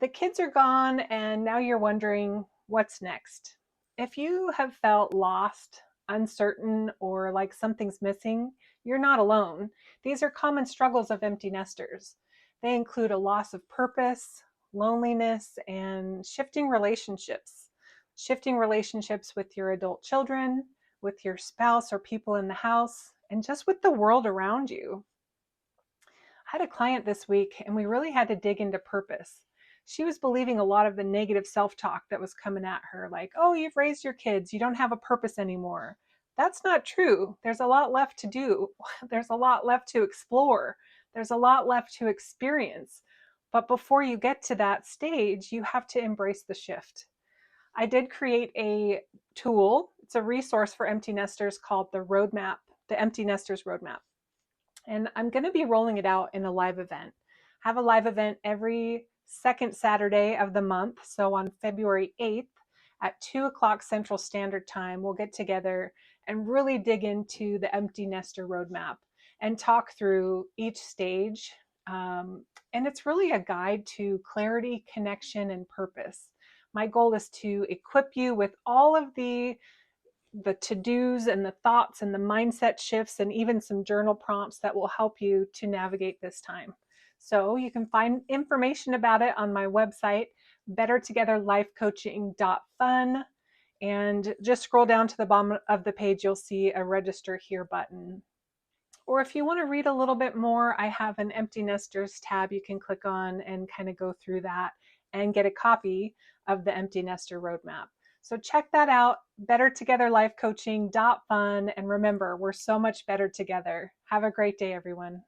The kids are gone, and now you're wondering what's next. If you have felt lost, uncertain, or like something's missing, you're not alone. These are common struggles of empty nesters. They include a loss of purpose, loneliness, and shifting relationships with your adult children, with your spouse or people in the house, and just with the world around you. I had a client this week and we really had to dig into purpose. She was believing a lot of the negative self talk that was coming at her, like, oh, you've raised your kids, you don't have a purpose anymore. That's not true. There's a lot left to do, there's a lot left to explore, there's a lot left to experience. But before you get to that stage, you have to embrace the shift. I did create a tool, it's a resource for empty nesters called the Empty Nesters Roadmap. And I'm going to be rolling it out in a live event. I have a live event every second Saturday of the month. So on February 8th at 2 o'clock Central Standard Time, we'll get together and really dig into the empty nester roadmap and talk through each stage. And it's really a guide to clarity, connection, and purpose. My goal is to equip you with all of the to-dos and the thoughts and the mindset shifts and even some journal prompts that will help you to navigate this time. So you can find information about it on my website, bettertogetherlifecoaching.fun. And just scroll down to the bottom of the page, you'll see a register here button. Or if you want to read a little bit more, I have an empty nesters tab you can click on and kind of go through that and get a copy of the empty nester roadmap. So check that out, bettertogetherlifecoaching.fun. And remember, we're so much better together. Have a great day, everyone.